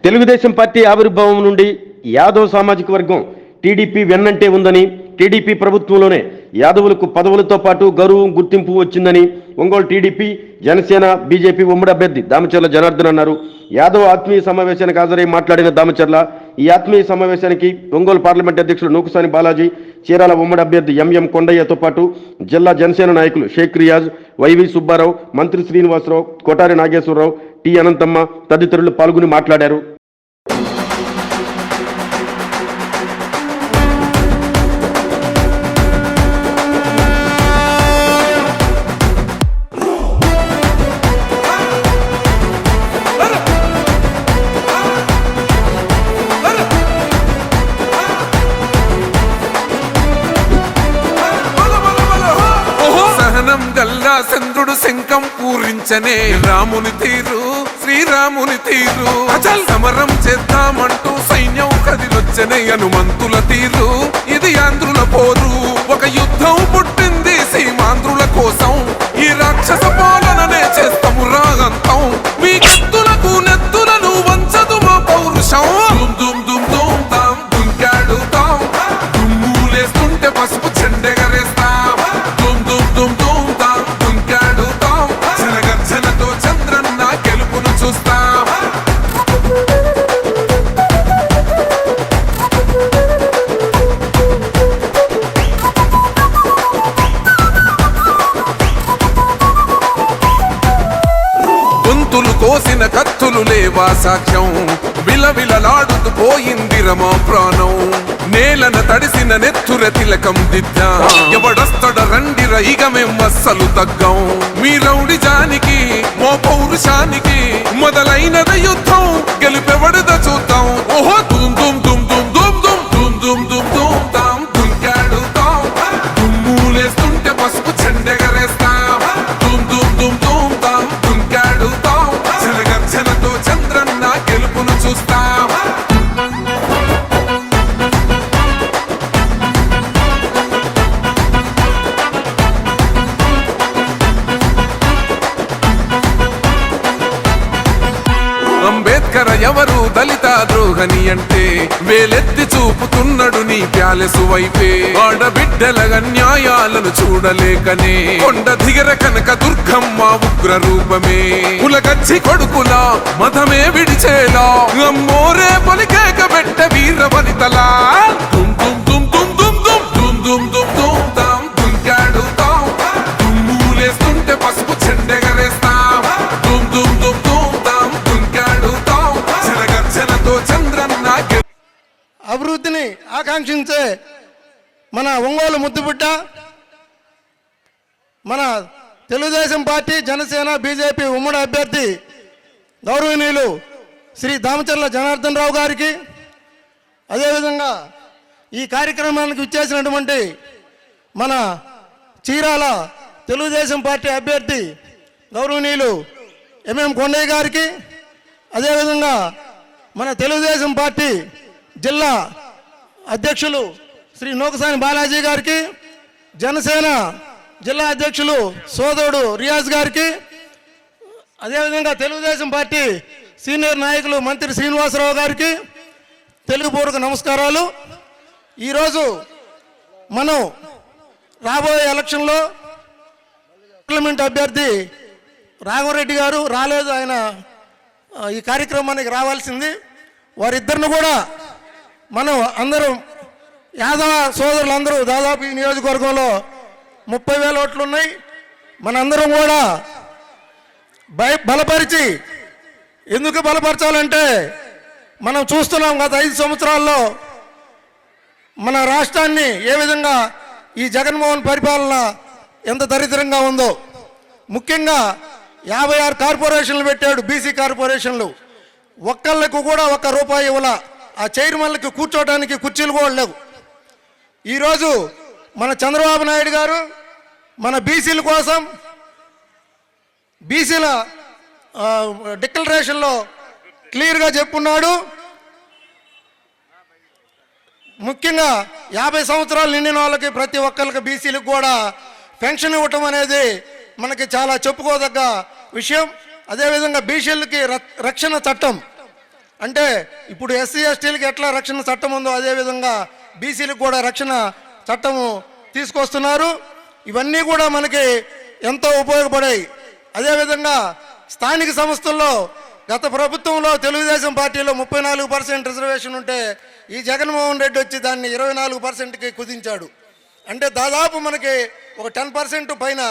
Telugu Desam party ఆవిర్భావం నుండి యాదవ్ సామాజిక వర్గం టీడీపీ వెన్నంటే ఉందని, టీడీపీ ప్రభుత్వంలోనే యాదవులకు పదవులతో పాటు గౌరవం గుర్తింపు వచ్చిందని ఒంగోలు టీడీపీ, జనసేన, బీజేపీ ఉమ్మడి అభ్యర్థి దామచర్ల జనార్దన్ అన్నారు. యాదవ్ ఆత్మీయ సమావేశానికి హాజరై మాట్లాడిన దామచర్ల ఈ ఆత్మీయ సమావేశానికి ఒంగోలు పార్లమెంట్ అధ్యక్షులు నూకుసాని బాలాజీ, చీరాల ఉమ్మడి అభ్యర్థి ఎంఎం కొండయ్యతో పాటు జిల్లా జనసేన నాయకులు షేక్ రియాజ్, వైవి సుబ్బారావు, మంత్రి శ్రీనివాసరావు, కోటారి నాగేశ్వరరావు, టి అనంతమ్మ తదితరులు పాల్గొని మాట్లాడారు. గల్లా చంద్రుడు శంఖం పూరించనే రాముని తీరు, శ్రీరాముని తీరు. అచల్ సమరం చేద్దామంటూ సైన్యం కదిలొచ్చనే హనుమంతుల తీరు. ఇది ఆంధ్రుల పోరు, ఒక యుద్ధం పుట్టింది సీమాంధ్రుల కోసం. ఈ రాక్షస పాలననే చేస్తాము రాగంతం. మీ కత్తులకు నెత్తులను వంచదు మా పౌరుషం. దుమ్ దుమ్ దుమ్ తాం దుంకాడుతాం, దుమ్ములేస్తుంటే పసుపు చెండెగరేస్తాం. దుమ్ దుమ్ దుమ్ దుమ్ కోసిన కత్తులు లేవా సాక్ష్యం. విలవిలలాడుతూ పోయింది రమా ప్రాణం. నేలన తడిసిన నెత్తుర తిలకం దిద్దా. ఎవడొస్తడ రండిర ఇక మేం అస్సలు తగ్గం. మీ రౌడి జానికి మో పౌరుషానికి మొదలైనద యుద్ధం. గెలుపెవడద చూద్దాం. ఓహో దుమ్ దుమ్ దుమ్ దుమ్ దుమ్ దుమ్ దుమ్ దుమ్ దుమ్ దుమ్ తాం దుంకాడుతాం. దుమ్ములేస్తుంటే పసుపు చెండెగరేస్తాం. దుమ్ దుమ్ దుమ్ దుమ్ తాం దుంకాడుతాం. జనగర్జనతో చంద్రన్న గెలుపును చూస్తాం. అంబేద్కర్ ఎవరు దళిత ద్రోహని అంటే వేలెత్తి చూపుతున్నాడు నీ ప్యాలెసు వైపే. ఆడబిడ్డల న్యాయాలను చూడలేకనే కొండ దిగర కనక దుర్గమ్మ ఉగ్ర రూపమే. కులగచ్చి కొడుకులా మతమే విడిచేలా అమ్మోరే పలికేక పెట్ట వీర వనితలా. దుమ్ దుమ్ దుమ్ దుమ్ దుమ్ దుమ్ దుమ్ దుమ్ దుమ్ తాం దుంకాడుతాం. దుమ్ములేస్తుంటే పసుపు చెండెగరేస్తాం. దుమ్ దుమ్ దుమ్ దుమ్ తాం దుంకాడుతాం. జనగర్జనతో చంద్రన్న అభివృద్ధిని ఆకాంక్షించే మన ఒంగోలు ముద్దుబిడ్డ, మన తెలుగుదేశం పార్టీ, జనసేన, బీజేపీ ఉమ్మడి అభ్యర్థి గౌరవనీయులు శ్రీ దామచర్ల జనార్దన్ రావు గారికి, అదేవిధంగా ఈ కార్యక్రమానికి ఇచ్చేసినటువంటి మన చీరాల తెలుగుదేశం పార్టీ అభ్యర్థి గౌరవనీయులు ఎంఎం కొండయ్య గారికి, అదేవిధంగా మన తెలుగుదేశం పార్టీ జిల్లా అధ్యక్షులు శ్రీ నూకుసాని బాలాజీ గారికి, జనసేన జిల్లా అధ్యక్షులు సోదరుడు రియాజ్ గారికి, అదేవిధంగా తెలుగుదేశం పార్టీ సీనియర్ నాయకులు మంత్రి శ్రీనివాసరావు గారికి తెలుగుపూర్వక నమస్కారాలు. ఈరోజు మనం రాబోయే ఎలక్షన్లో పార్లమెంట్ అభ్యర్థి రాఘవరెడ్డి గారు రాలేదు, ఆయన ఈ కార్యక్రమానికి రావాల్సింది. వారిద్దరిని కూడా మనం అందరం యాదవ సోదరులందరూ దాదాపు ఈ నియోజకవర్గంలో 30,000 ఓట్లు ఉన్నాయి. మనందరం కూడా బలపరిచి, ఎందుకు బలపరచాలంటే మనం చూస్తున్నాం గత 5 సంవత్సరాల్లో మన రాష్ట్రాన్ని ఏ విధంగా ఈ జగన్మోహన్ పరిపాలన ఎంత దరిద్రంగా ఉందో. ముఖ్యంగా 56 కార్పొరేషన్లు పెట్టాడు, బీసీ కార్పొరేషన్లు. ఒక్కళ్ళకు కూడా ₹1 ఇవ్వాల. ఆ చైర్మన్లకి కూర్చోవడానికి కుర్చీలు కూడా లేవు. ఈరోజు మన చంద్రబాబు నాయుడు గారు మన బీసీల కోసం బీసీల డిక్లరేషన్లో క్లియర్గా చెప్పున్నాడు. ముఖ్యంగా 50 సంవత్సరాలు నిండిన వాళ్ళకి ప్రతి ఒక్కరికి బీసీలకు కూడా పెన్షన్ ఇవ్వటం అనేది మనకి చాలా చెప్పుకోదగ్గ విషయం. అదేవిధంగా బీసీలకి రక్షణ చట్టం అంటే ఇప్పుడు ఎస్సీ ఎస్టీలకు ఎట్లా రక్షణ చట్టం ఉందో అదేవిధంగా బీసీలకు కూడా రక్షణ చట్టము తీసుకొస్తున్నారు. ఇవన్నీ కూడా మనకి ఎంతో ఉపయోగపడాయి. అదేవిధంగా స్థానిక సంస్థల్లో గత ప్రభుత్వంలో తెలుగుదేశం పార్టీలో 34% రిజర్వేషన్ ఉంటే ఈ జగన్మోహన్ రెడ్డి వచ్చి దాన్ని 24%కి కుదించాడు. అంటే దాదాపు మనకి ఒక 10% పైన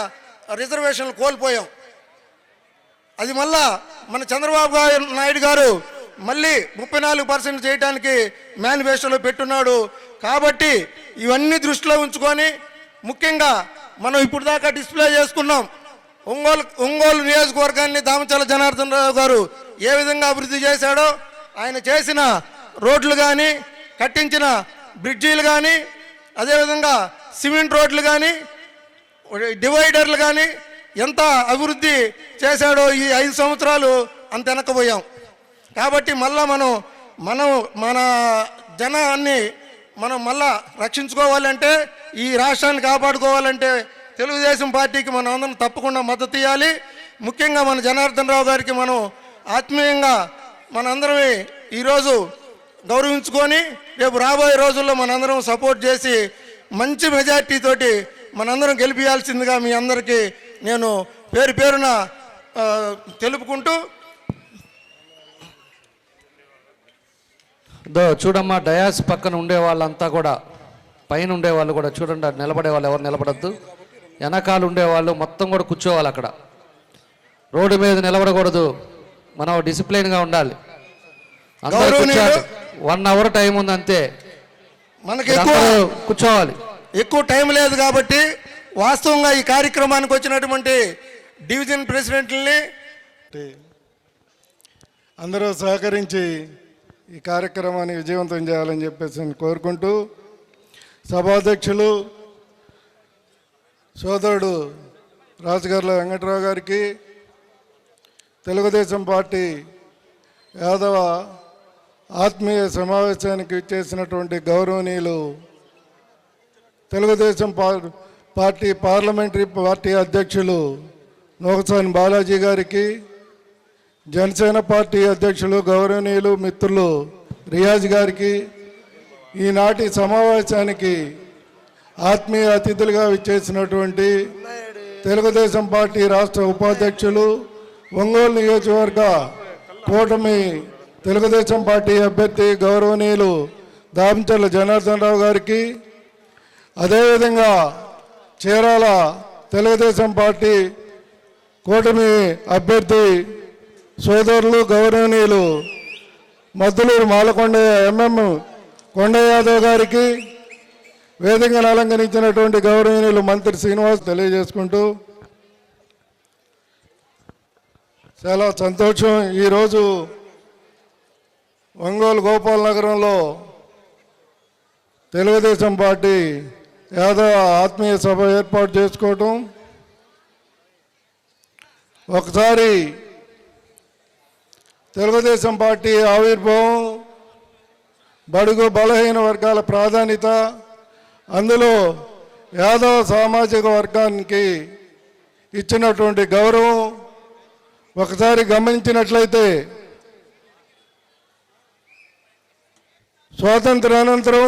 రిజర్వేషన్లు కోల్పోయాం. అది మళ్ళా మన చంద్రబాబు నాయుడు గారు మళ్ళీ 34% చేయడానికి మేనిఫెస్టోలో పెట్టున్నాడు. కాబట్టి ఇవన్నీ దృష్టిలో ఉంచుకొని ముఖ్యంగా మనం ఇప్పుడు దాకా డిస్ప్లే చేసుకున్నాం. ఒంగోలు నియోజకవర్గాన్ని దామచల జనార్దన్ రావు గారు ఏ విధంగా అభివృద్ధి చేశాడో, ఆయన చేసిన రోడ్లు కానీ, కట్టించిన బ్రిడ్జీలు కానీ, అదేవిధంగా సిమెంట్ రోడ్లు కానీ, డివైడర్లు కానీ ఎంత అభివృద్ధి చేశాడో ఈ 5 సంవత్సరాలు అంత వెనకపోయాం. కాబట్టి మళ్ళా మన జనాన్ని మనం మళ్ళా రక్షించుకోవాలంటే, ఈ రాష్ట్రాన్ని కాపాడుకోవాలంటే తెలుగుదేశం పార్టీకి మనం అందరం తప్పకుండా మద్దతు ఇవ్వాలి. ముఖ్యంగా మన జనార్దన్ రావు గారికి మనం ఆత్మీయంగా మనందరమే ఈరోజు గౌరవించుకొని రేపు రాబోయే రోజుల్లో మనందరం సపోర్ట్ చేసి మంచి మెజార్టీతోటి మనందరం గెలిపించాల్సిందిగా మీ అందరికీ నేను పేరు పేరున తెలుపుకుంటూ, చూడమ్మా డయాస్ పక్కన ఉండే వాళ్ళంతా కూడా, పైన ఉండే వాళ్ళు కూడా చూడండి, నిలబడే వాళ్ళు ఎవరు నిలబడద్దు, వెనకాల ఉండేవాళ్ళు మొత్తం కూడా కూర్చోవాలి. అక్కడ రోడ్డు మీద నిలబడకూడదు, మనం డిసిప్లైన్గా ఉండాలి. అందరూ 1 అవర్ టైం ఉంది అంతే, మనకి కూర్చోవాలి. ఎక్కువ టైం లేదు కాబట్టి వాస్తవంగా ఈ కార్యక్రమానికి వచ్చినటువంటి డివిజన్ ప్రెసిడెంట్లని అందరూ సహకరించి ఈ కార్యక్రమాన్ని విజయవంతం చేయాలని చెప్పేసి కోరుకుంటూ, సభాధ్యక్షులు సోదరుడు రాజుగార్ల వెంకట్రావు గారికి, తెలుగుదేశం పార్టీ యాదవ ఆత్మీయ సమావేశానికి ఇచ్చేసినటువంటి గౌరవనీయులు తెలుగుదేశం పార్టీ పార్లమెంటరీ పార్టీ అధ్యక్షులు నోకసాని బాలాజీ గారికి, జనసేన పార్టీ అధ్యక్షులు గౌరవనీయులు మిత్రులు రియాజ్ గారికి, ఈనాటి సమావేశానికి ఆత్మీయ అతిథులుగా విచ్చేసినటువంటి తెలుగుదేశం పార్టీ రాష్ట్ర ఉపాధ్యక్షులు, ఒంగోలు నియోజకవర్గ కూటమి తెలుగుదేశం పార్టీ అభ్యర్థి గౌరవనీయులు దామచర్ల జనార్దన్ రావు గారికి, అదేవిధంగా చీరాల తెలుగుదేశం పార్టీ కూటమి అభ్యర్థి సోదరులు గౌరవనీయులు మద్దులూరు మాలకొండ కొండ యాదవ్ గారికి, వేదికను అలంకరించినటువంటి గౌరవనీయులు మంత్రి శ్రీనివాస్ తెలియజేసుకుంటూ, చాలా సంతోషం. ఈరోజు ఒంగోలు గోపాల్ నగరంలో తెలుగుదేశం పార్టీ యాదవ ఆత్మీయ సభ ఏర్పాటు చేసుకోవటం, ఒకసారి తెలుగుదేశం పార్టీ ఆవిర్భావం, బడుగు బలహీన వర్గాల ప్రాధాన్యత, అందులో యాదవ సామాజిక వర్గానికి ఇచ్చినటువంటి గౌరవం ఒకసారి గమనించినట్లయితే, స్వాతంత్రానంతరం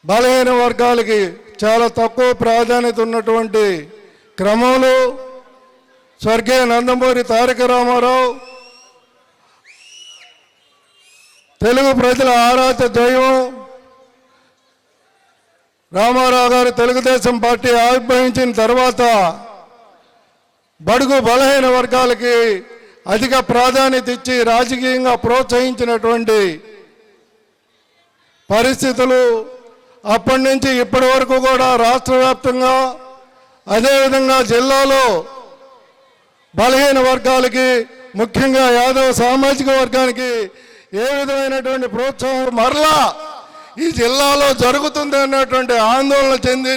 బలహీన వర్గాలకి చాలా తక్కువ ప్రాధాన్యత ఉన్నటువంటి క్రమంలో స్వర్గీయ నందమూరి తారక రామారావు తెలుగు ప్రజల ఆరాధ్య దైవం రామారావు గారు తెలుగుదేశం పార్టీ ఆవిర్భవించిన తర్వాత బడుగు బలహీన వర్గాలకి అధిక ప్రాధాన్యత ఇచ్చి రాజకీయంగా ప్రోత్సహించినటువంటి పరిస్థితులు అప్పటి నుంచి ఇప్పటి వరకు కూడా రాష్ట్ర వ్యాప్తంగా, అదేవిధంగా జిల్లాలో బలహీన వర్గాలకి, ముఖ్యంగా యాదవ సామాజిక వర్గానికి ఏ విధమైనటువంటి ప్రోత్సాహం మరలా ఈ జిల్లాలో జరుగుతుంది అన్నటువంటి ఆందోళన చెంది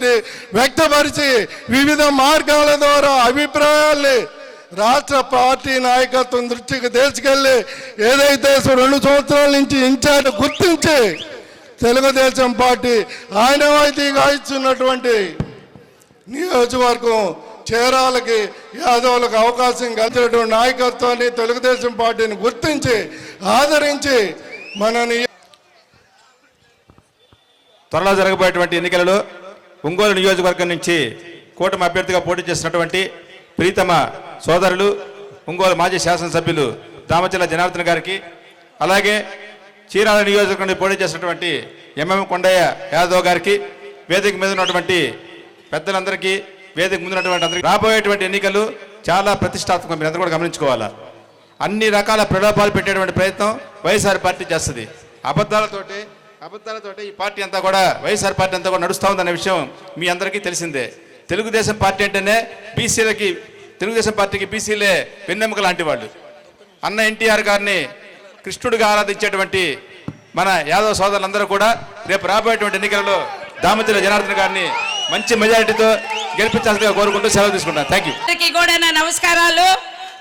వ్యక్తపరిచి వివిధ మార్గాల ద్వారా అభిప్రాయాల్ని రాష్ట్ర పార్టీ నాయకత్వం దృష్టికి తీసుకెళ్ళి ఏదైతే 2 సంవత్సరాల నుంచి ఇన్ఛార్జ్ గుర్తించి తెలుగుదేశం పార్టీ ఆనవాయితీగా ఇస్తున్నటువంటి నియోజకవర్గం చేరాలకి యాదవులకు అవకాశం కలిగినటువంటి నాయకత్వాన్ని తెలుగుదేశం పార్టీని గుర్తించి ఆదరించి మనని త్వరలో జరగబోయేటువంటి ఎన్నికలలో ఒంగోలు నియోజకవర్గం నుంచి కూటమి అభ్యర్థిగా పోటీ చేసినటువంటి ప్రీతమ సోదరులు ఒంగోలు మాజీ శాసనసభ్యులు దామచర్ల జనార్దన్ గారికి, అలాగే చీరాల నియోజకవర్గం నుండి పోటీ చేసినటువంటి ఎంఎం కొండయ్య యాదవ్ గారికి, వేదిక మీద ఉన్నటువంటి పెద్దలందరికీ, వేదిక ముందు ఉన్నటువంటి అందరికీ రాబోయేటువంటి ఎన్నికలు చాలా ప్రతిష్టాత్మకం. మీరు అందరూ కూడా గమనించుకోవాలా. అన్ని రకాల ప్రలోభాలు పెట్టేటువంటి ప్రయత్నం వైఎస్ఆర్ పార్టీ చేస్తుంది. అబద్ధాలతోటి ఈ పార్టీ అంతా కూడా వైఎస్ఆర్ పార్టీ అంతా కూడా నడుస్తూ ఉందనే విషయం మీ అందరికీ తెలిసిందే. తెలుగుదేశం పార్టీ అంటేనే తెలుగుదేశం పార్టీకి బీసీలే వెన్నెముక లాంటి వాళ్ళు. అన్న ఎన్టీఆర్ గారిని కృష్ణుడిగా ఆరాధించేటువంటి మన యాదవ్ సోదరులందరూ కూడా రేపు రాబోయేటువంటి ఎన్నికలలో దామచర్ల జనార్దన్ గారిని మంచి మెజారిటీతో గెలిపించాల్సిందిగా కోరుకుంటూ సెలవు తీసుకుంటాను. Thank you. కూడా నా నమస్కారాలు.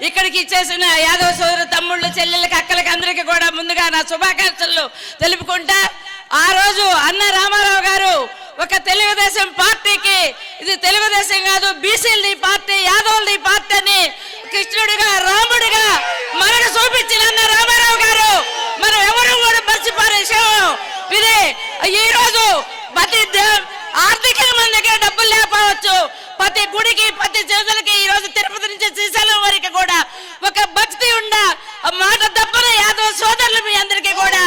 ఇక్కడికి ఇచ్చేసిన యాదవ్ సోదరు తమ్ముళ్ళు, చెల్లెళ్ళకి, అక్కలకి అందరికీ కూడా ముందుగా నా శుభాకాంక్షలు తెలుపుకుంటా. ఆ రోజు అన్న రామారావు గారు ఒక తెలుగుదేశం పార్టీకి, ఇది తెలుగుదేశం కాదు బీసీలది పార్టీ, యాదవులది పార్టీ అని కృష్ణుడిగా రాముడిగా మనకు చూపించిన అన్న రామారావు గారు మనం ఎవరు కూడా మర్చిపోయే విషయం ఇది. ఈ రోజు ప్రతి ఆర్థికంగా మన దగ్గర డబ్బులు లేకపోవచ్చు, ప్రతి గుడికి ప్రతి చేతులకి ఈ రోజు తిరుపతి నుంచి శ్రీశైలం వరకు కూడా ఒక భక్తి ఉండ మాట తప్పన యాదవ సోదరులు మీ అందరికీ కూడా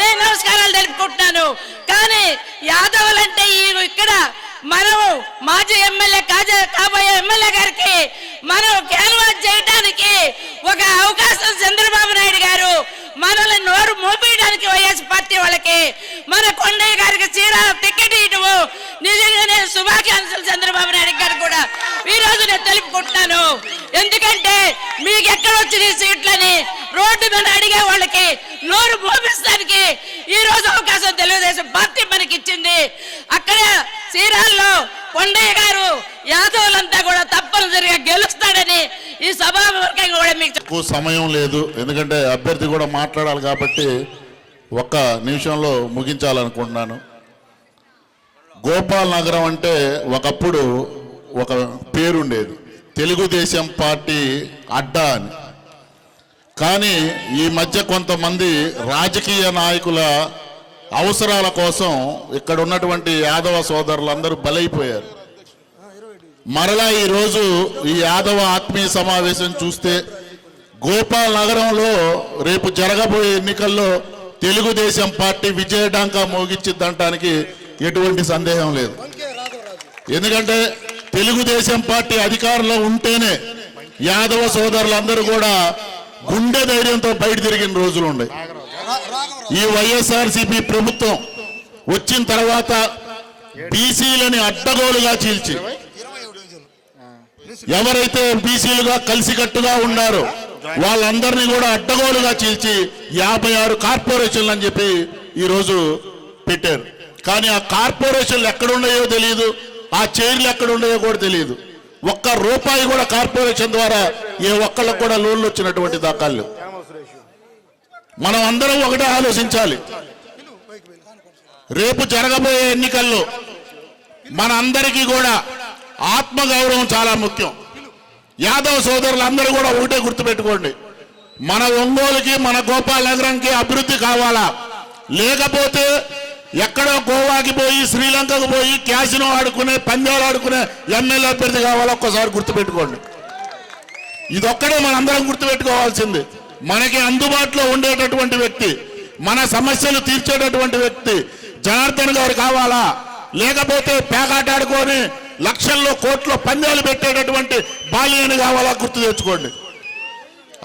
నేను నమస్కారాలు తెలుపుకుంటున్నాను. కానీ యాదవులంటే ఇక్కడ మనం మాజీ ఎమ్మెల్యే కాబోయే ఎమ్మెల్యే గారికి మనం క్యాన్వాస్ చేయడానికి ఒక అవకాశం చంద్రబాబు నాయుడు గారు మనల్ని నోరు మోపేయడానికి వైఎస్ పార్టీ వాళ్ళకి మన కొండయ్య గారికి చీరాల టికెట్ ఇవ్వడం నిజంగానే శుభాకాంక్షలు చంద్రబాబు నాయుడు గారు కూడా ఈ రోజు నేను తెలుపుకుంటున్నాను. ఎందుకంటే మీకు ఎక్కడ వచ్చిన సీట్లని రోడ్డు మీద అడిగే వాళ్ళకి నోరు మోపిస్తానికి ఈ రోజు అవకాశం తెలుగుదేశం పార్టీ మనకి ఇచ్చింది. అక్కడ చీరాల్లో కొండయ్య గారు యాదవులంతా కూడా తప్పనిసరిగా గెలుస్తాడని ఈ సభాముఖంగా కూడా మీకు సమయం లేదు, ఎందుకంటే అభ్యర్థి కూడా మాట్లాడాలి కాబట్టి ఒక్క నిమిషంలో ముగించాలనుకుంటున్నాను. గోపాల్ నగరం అంటే ఒకప్పుడు ఒక పేరుండేది, తెలుగుదేశం పార్టీ అడ్డా అని. కానీ ఈ మధ్య కొంతమంది రాజకీయ నాయకుల అవసరాల కోసం ఇక్కడ ఉన్నటువంటి యాదవ సోదరులందరూ బలైపోయారు. మరలా ఈరోజు ఈ యాదవ ఆత్మీయ సమావేశం చూస్తే గోపాల్ నగరంలో రేపు జరగబోయే ఎన్నికల్లో తెలుగుదేశం పార్టీ విజయడాంకా మోగించిద్దంటానికి ఎటువంటి సందేహం లేదు. ఎందుకంటే తెలుగుదేశం పార్టీ అధికారంలో ఉంటేనే యాదవ సోదరులందరూ కూడా గుండె ధైర్యంతో బయట తిరిగిన రోజులు ఉన్నాయి. ఈ వైఎస్ఆర్సీపీ ప్రభుత్వం వచ్చిన తర్వాత బీసీలని అడ్డగోలుగా చీల్చి ఎవరైతే బీసీలుగా కలిసికట్టుగా ఉన్నారో వాళ్ళందరినీ కూడా అడ్డగోలుగా చీల్చి 56 కార్పొరేషన్లు అని చెప్పి ఈరోజు పెట్టారు. కానీ ఆ కార్పొరేషన్లు ఎక్కడున్నాయో తెలియదు, ఆ చైర్లు ఎక్కడున్నాయో కూడా తెలియదు. ఒక్క రూపాయి కూడా కార్పొరేషన్ ద్వారా ఏ ఒక్కళ్ళకు కూడా లోన్లు వచ్చినటువంటి దాఖలు. మనం అందరం ఒకటే ఆలోచించాలి. రేపు జరగబోయే ఎన్నికల్లో మన అందరికీ కూడా ఆత్మగౌరవం చాలా ముఖ్యం. యాదవ్ సోదరులందరూ కూడా ఒకటే గుర్తుపెట్టుకోండి, మన ఒంగోలుకి మన గోపాల్ నగరంకి అభివృద్ధి కావాలా, లేకపోతే ఎక్కడో గోవాకి పోయి శ్రీలంకకు పోయి క్యాసినో ఆడుకునే పందాలు ఆడుకునే ఎమ్మెల్యే అభ్యర్థి కావాలా ఒక్కసారి గుర్తుపెట్టుకోండి. ఇదొక్కడే మనందరం గుర్తుపెట్టుకోవాల్సింది. మనకి అందుబాటులో ఉండేటటువంటి వ్యక్తి, మన సమస్యలు తీర్చేటటువంటి వ్యక్తి జనార్దన్ గారు కావాలా, లేకపోతే పేకాటాడుకొని లక్షల్లో కోట్లో పందాలు పెట్టేటటువంటి బాల్యాన్ని కావాలా గుర్తు తెచ్చుకోండి.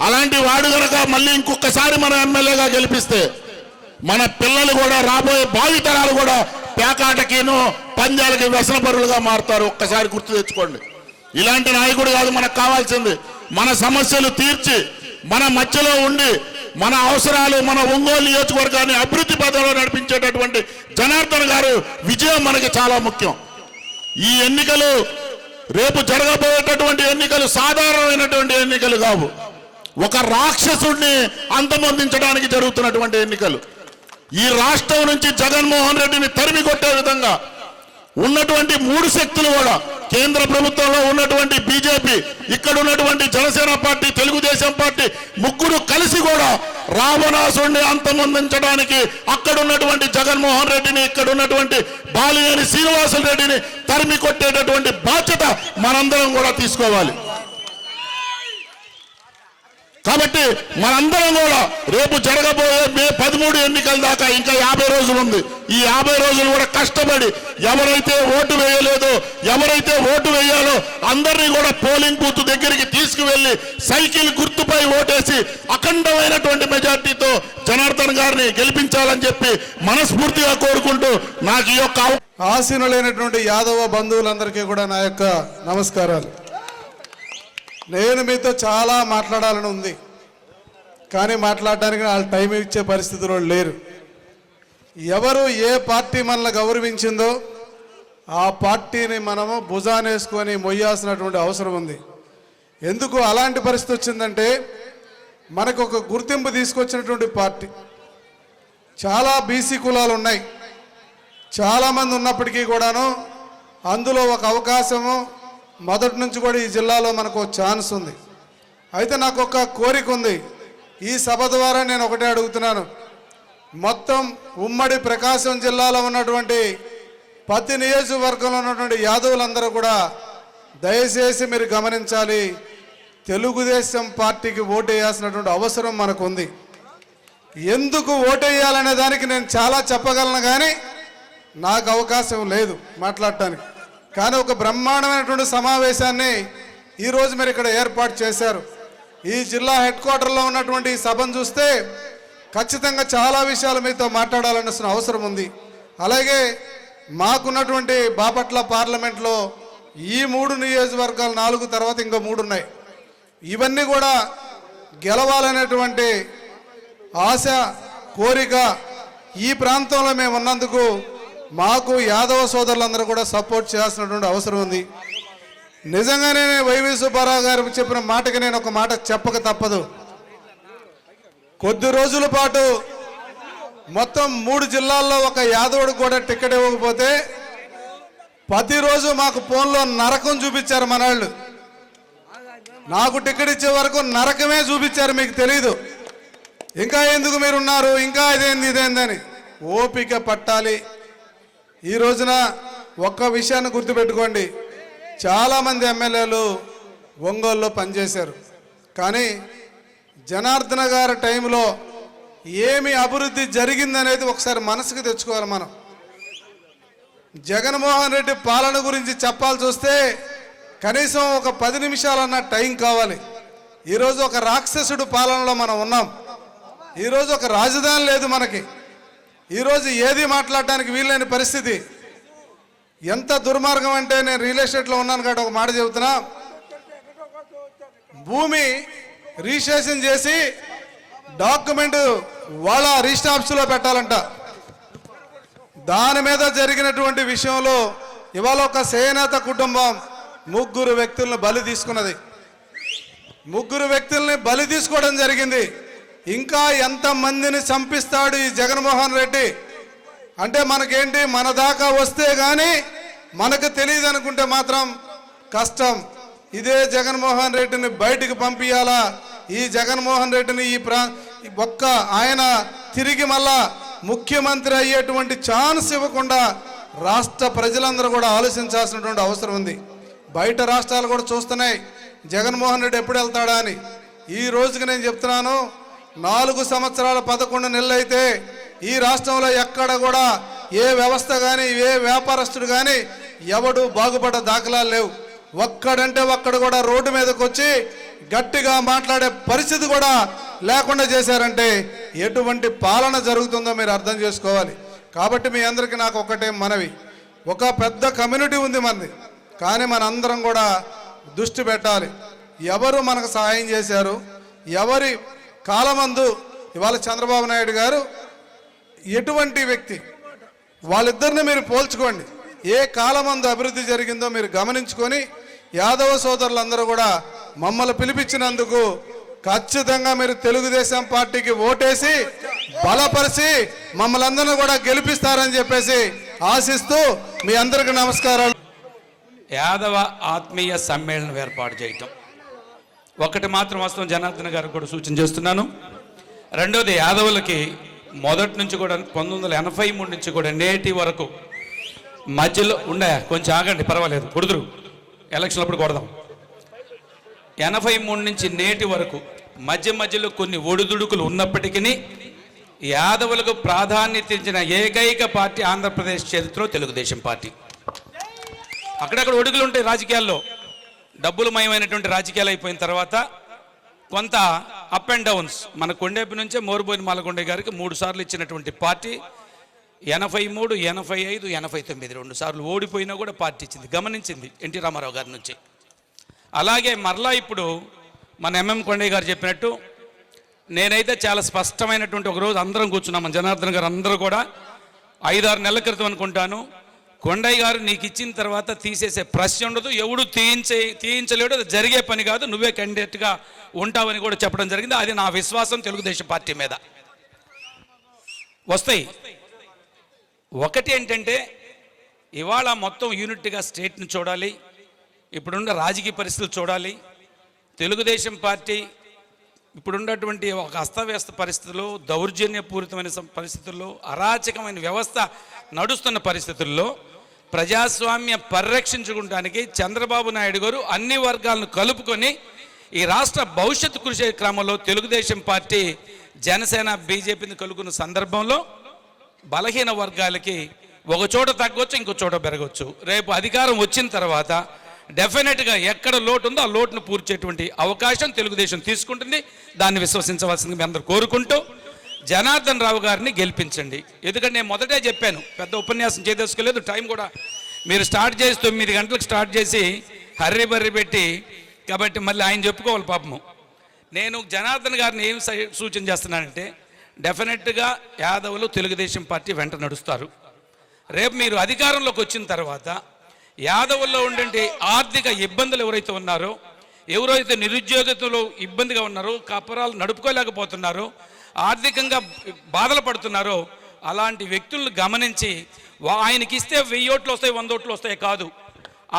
అలాంటి వాడు కనుక మళ్ళీ ఇంకొకసారి మన ఎమ్మెల్యేగా గెలిపిస్తే మన పిల్లలు కూడా రాబోయే భావితరాలు కూడా పేకాటకిను పందాలకి వ్యసనపరులుగా మారుతారు. ఒక్కసారి గుర్తు తెచ్చుకోండి. ఇలాంటి నాయకుడు కాదు మనకు కావాల్సింది. మన సమస్యలు తీర్చి మన మధ్యలో ఉండి మన అవసరాలు మన ఒంగోలు నియోజకవర్గాన్ని అభివృద్ధి పదంలో నడిపించేటటువంటి జనార్దన్ గారు విజయం మనకి చాలా ముఖ్యం. ఈ ఎన్నికలు రేపు జరగబోయేటటువంటి ఎన్నికలు సాధారణమైనటువంటి ఎన్నికలు కావు. ఒక రాక్షసుడిని అంతమొందించడానికి జరుగుతున్నటువంటి ఎన్నికలు. ఈ రాష్ట్రం నుంచి జగన్మోహన్ రెడ్డిని తరిమి కొట్టే విధంగా ఉన్నటువంటి 3 శక్తులు కూడా కేంద్ర ప్రభుత్వంలో ఉన్నటువంటి బీజేపీ, ఇక్కడ ఉన్నటువంటి జనసేన పార్టీ, తెలుగుదేశం పార్టీ ముగ్గురు కలిసి కూడా రావణాసుడిని అంతమొందించడానికి అక్కడ ఉన్నటువంటి జగన్మోహన్ రెడ్డిని, ఇక్కడ ఉన్నటువంటి బాలినేని శ్రీనివాసులు రెడ్డిని తరిమి కొట్టేటటువంటి బాధ్యత మనందరం కూడా తీసుకోవాలి. కాబట్టి మనందరం కూడా రేపు జరగబోయే మే 13 ఎన్నికల దాకా ఇంకా 50 రోజులు ఉంది. ఈ 50 రోజులు కూడా కష్టపడి ఎవరైతే ఓటు వేయలేదో, ఎవరైతే ఓటు వేయాలో అందరినీ కూడా పోలింగ్ బూత్ దగ్గరికి తీసుకువెళ్ళి సైకిల్ గుర్తుపై ఓటేసి అఖండమైనటువంటి మెజార్టీతో జనార్దన్ గారిని గెలిపించాలని చెప్పి మనస్ఫూర్తిగా కోరుకుంటూ నాకు ఈ యొక్క ఆసీనులైనటువంటి యాదవ బంధువులందరికీ కూడా నా యొక్క నమస్కారాలు. నేను మీతో చాలా మాట్లాడాలని ఉంది, కానీ మాట్లాడడానికి వాళ్ళు టైం ఇచ్చే పరిస్థితిలో లేరు. ఎవరు ఏ పార్టీ మనల్ని గౌరవించిందో ఆ పార్టీని మనము భుజానేసుకొని మొయ్యాల్సినటువంటి అవసరం ఉంది. ఎందుకు అలాంటి పరిస్థితి వచ్చిందంటే, మనకు ఒక గుర్తింపు తీసుకొచ్చినటువంటి పార్టీ. చాలా బీసీ కులాలు ఉన్నాయి, చాలామంది ఉన్నప్పటికీ కూడాను అందులో ఒక అవకాశము మొదటి నుంచి కూడా ఈ జిల్లాలో మనకు ఛాన్స్ ఉంది. అయితే నాకు ఒక కోరిక ఉంది. ఈ సభ ద్వారా నేను ఒకటే అడుగుతున్నాను, మొత్తం ఉమ్మడి ప్రకాశం జిల్లాలో ఉన్నటువంటి ప్రతి నియోజకవర్గంలో ఉన్నటువంటి యాదవులందరూ కూడా దయచేసి మీరు గమనించాలి, తెలుగుదేశం పార్టీకి ఓటేయాల్సినటువంటి అవసరం మనకు ఉంది. ఎందుకు ఓటేయాలనే దానికి నేను చాలా చెప్పగలను, కానీ నాకు అవకాశం లేదు మాట్లాడటానికి. కానీ ఒక బ్రహ్మాండమైనటువంటి సమావేశాన్ని ఈరోజు మీరు ఇక్కడ ఏర్పాటు చేశారు. ఈ జిల్లా హెడ్ క్వార్టర్లో ఉన్నటువంటి ఈ సభను చూస్తే ఖచ్చితంగా చాలా విషయాలు మీతో మాట్లాడాలన్న అవసరం ఉంది. అలాగే మాకున్నటువంటి బాపట్ల పార్లమెంట్లో ఈ 3 నియోజకవర్గాలు 4 తర్వాత ఇంకా 3 ఉన్నాయి. ఇవన్నీ కూడా గెలవాలనేటువంటి ఆశ, కోరిక ఈ ప్రాంతంలో మేము ఉన్నందుకు మాకు యాదవ సోదరులందరూ కూడా సపోర్ట్ చేయాల్సినటువంటి అవసరం ఉంది. నిజంగానే వైవి సుబ్బారావు గారు చెప్పిన మాటకి నేను ఒక మాట చెప్పక తప్పదు. కొద్ది రోజుల పాటు మొత్తం 3 జిల్లాల్లో ఒక యాదవుడికి కూడా టికెట్ ఇవ్వకపోతే ప్రతిరోజు మాకు ఫోన్లో నరకం చూపించారు మనవాళ్ళు. నాకు టికెట్ ఇచ్చే వరకు నరకమే చూపించారు, మీకు తెలీదు. ఇంకా ఎందుకు మీరున్నారు, ఇంకా ఇదేందని ఓపిక పట్టాలి. ఈ రోజున ఒక్క విషయాన్ని గుర్తుపెట్టుకోండి, చాలామంది ఎమ్మెల్యేలు ఒంగోలులో పనిచేశారు, కానీ జనార్దన గారి టైంలో ఏమి అభివృద్ధి జరిగిందనేది ఒకసారి మనసుకు తెచ్చుకోవాలి. మనం జగన్మోహన్ రెడ్డి పాలన గురించి చెప్పాల్సి వస్తే కనీసం ఒక 10 నిమిషాలన్న టైం కావాలి. ఈరోజు ఒక రాక్షసుడు పాలనలో మనం ఉన్నాం. ఈరోజు ఒక రాజధాని లేదు మనకి. ఈరోజు ఏది మాట్లాడటానికి వీల్లేని పరిస్థితి. ఎంత దుర్మార్గం అంటే, నేను రియల్ ఎస్టేట్లో ఉన్నాను కాబట్టి ఒక మాట చెబుతున్నా, భూమి రిజిస్ట్రేషన్ చేసి డాక్యుమెంట్ వాళ్ళ రిజిస్టర్ ఆఫీసులో పెట్టాలంట. దాని మీద జరిగినటువంటి విషయంలో ఇవాళ ఒక చేనేత కుటుంబం 3 వ్యక్తులను బలి తీసుకున్నది. 3 వ్యక్తుల్ని బలి తీసుకోవడం జరిగింది. ఇంకా ఎంతమందిని చంపిస్తాడు ఈ జగన్మోహన్ రెడ్డి అంటే మనకేంటి, మన దాకా వస్తే కానీ మనకు తెలియదు అనుకుంటే మాత్రం కష్టం. ఇదే జగన్మోహన్ రెడ్డిని బయటికి పంపించాలా. ఈ జగన్మోహన్ రెడ్డిని ఒక్క ఆయన తిరిగి మళ్ళా ముఖ్యమంత్రి అయ్యేటువంటి ఛాన్స్ ఇవ్వకుండా రాష్ట్ర ప్రజలందరూ కూడా ఆలోచించాల్సినటువంటి అవసరం ఉంది. బయట రాష్ట్రాలు కూడా చూస్తున్నాయి జగన్మోహన్ రెడ్డి ఎప్పుడు వెళ్తాడా అని. ఈ రోజుకి నేను చెప్తున్నాను, 4 సంవత్సరాల 11 నెలలు అయితే ఈ రాష్ట్రంలో ఎక్కడ కూడా ఏ వ్యవస్థ కానీ ఏ వ్యాపారస్తుడు కానీ ఎవడు బాగుపడ్డ దాఖలాలు లేవు. ఒక్కడంటే ఒక్కడు కూడా రోడ్డు మీదకి వచ్చి గట్టిగా మాట్లాడే పరిస్థితి కూడా లేకుండా చేశారంటే ఎటువంటి పాలన జరుగుతుందో మీరు అర్థం చేసుకోవాలి. కాబట్టి మీ అందరికీ నాకు ఒకటే మనవి, ఒక పెద్ద కమ్యూనిటీ ఉంది మనది, కానీ మనందరం కూడా దృష్టి పెట్టాలి. ఎవరు మనకు సహాయం చేశారు, ఎవరి కాలమందు ఇవాళ చంద్రబాబు నాయుడు గారు ఎటువంటి వ్యక్తి, వాళ్ళిద్దరిని మీరు పోల్చుకోండి. ఏ కాలమందు అభివృద్ధి జరిగిందో మీరు గమనించుకొని యాదవ సోదరులందరూ కూడా మమ్మల్ని పిలిపించినందుకు ఖచ్చితంగా మీరు తెలుగుదేశం పార్టీకి ఓటేసి బలపరిచి మమ్మల్ని అందరినీ కూడా గెలిపిస్తారని చెప్పేసి ఆశిస్తూ మీ అందరికీ నమస్కారాలు. యాదవ ఆత్మీయ సమ్మేళనం ఏర్పాటు చేయటం ఒకటి మాత్రం వాస్తవం జనార్దన్ గారికి కూడా సూచన చేస్తున్నాను. రెండోది యాదవులకి మొదటి నుంచి కూడా 1983 నుంచి కూడా నేటి వరకు మధ్యలో ఉండే కొంచెం ఆగండి పర్వాలేదు కొడుదురు ఎలక్షన్ అప్పుడు కొడదాం. 83 నుంచి నేటి వరకు మధ్యలో కొన్ని ఒడిదుడుకులు ఉన్నప్పటికీ యాదవులకు ప్రాధాన్యత ఇచ్చిన ఏకైక పార్టీ ఆంధ్రప్రదేశ్ చరిత్రలో తెలుగుదేశం పార్టీ. అక్కడక్కడ ఒడుగులు ఉంటాయి రాజకీయాల్లో, డబ్బులు మయమైనటువంటి రాజకీయాలు అయిపోయిన తర్వాత కొంత అప్ అండ్ డౌన్స్. మన కొండేపి నుంచే మోరుబోయిన మాలకొండ గారికి 3 సార్లు ఇచ్చినటువంటి పార్టీ 83, 85, 89 2 సార్లు ఓడిపోయినా కూడా పార్టీ ఇచ్చింది, గమనించింది ఎన్టీ రామారావు గారి నుంచి. అలాగే మరలా ఇప్పుడు మన ఎంఎం కొండయ్య గారు చెప్పినట్టు నేనైతే చాలా స్పష్టమైనటువంటి ఒకరోజు అందరం కూర్చున్నాం జనార్దన్ గారు అందరూ కూడా 5-6 నెలల క్రితం అనుకుంటాను. కొండయ్య గారు నీకు ఇచ్చిన తర్వాత తీసేసే ప్రశ్న ఉండదు, ఎవడు తీయించలేడు, అది జరిగే పని కాదు, నువ్వే క్యాండిడేట్గా ఉంటావని కూడా చెప్పడం జరిగింది. అది నా విశ్వాసం తెలుగుదేశం పార్టీ మీద. వస్తాయి. ఒకటి ఏంటంటే ఇవాళ మొత్తం యూనిట్గా స్టేట్ని చూడాలి, ఇప్పుడున్న రాజకీయ పరిస్థితులు చూడాలి. తెలుగుదేశం పార్టీ ఇప్పుడున్నటువంటి ఒక అస్తవ్యస్త పరిస్థితుల్లో, దౌర్జన్యపూరితమైన పరిస్థితుల్లో, అరాచకమైన వ్యవస్థ నడుస్తున్న పరిస్థితుల్లో ప్రజాస్వామ్య పరిరక్షించుకోవడానికి చంద్రబాబు నాయుడు గారు అన్ని వర్గాలను కలుపుకొని ఈ రాష్ట్ర భవిష్యత్తు కృషి క్రమంలో తెలుగుదేశం పార్టీ జనసేన బీజేపీని కలుగున్న సందర్భంలో బలహీన వర్గాలకి ఒక చోట తగ్గొచ్చు, ఇంకో చోట పెరగవచ్చు. రేపు అధికారం వచ్చిన తర్వాత డెఫినెట్గా ఎక్కడ లోటు ఉందో ఆ లోటును పూర్చేటువంటి అవకాశం తెలుగుదేశం తీసుకుంటుంది. దాన్ని విశ్వసించవలసింది మీ అందరూ కోరుకుంటూ జనార్దన్ రావు గారిని గెలిపించండి. ఎందుకంటే నేను మొదటే చెప్పాను, పెద్ద ఉపన్యాసం చేయదలుచుకోలేదు, టైం కూడా మీరు స్టార్ట్ చేసి 9 గంటలకు స్టార్ట్ చేసి హర్రీ బర్రీ పెట్టి, కాబట్టి మళ్ళీ ఆయన చెప్పుకోవాలి పాపము. నేను జనార్దన్ గారిని ఏం సూచన చేస్తున్నానంటే డెఫినెట్గా యాదవులు తెలుగుదేశం పార్టీ వెంట నడుస్తారు. రేపు మీరు అధికారంలోకి వచ్చిన తర్వాత యాదవుల్లో ఉండే ఆర్థిక ఇబ్బందులు ఎవరైతే ఉన్నారో, ఎవరైతే నిరుద్యోగతలో ఇబ్బందిగా ఉన్నారో, కాపురాలు నడుపుకోలేకపోతున్నారో, ఆర్థికంగా బాధలు పడుతున్నారో అలాంటి వ్యక్తులను గమనించి ఆయనకి ఇస్తే 1000 ఓట్లు వస్తాయి, 100 ఓట్లు వస్తాయి కాదు,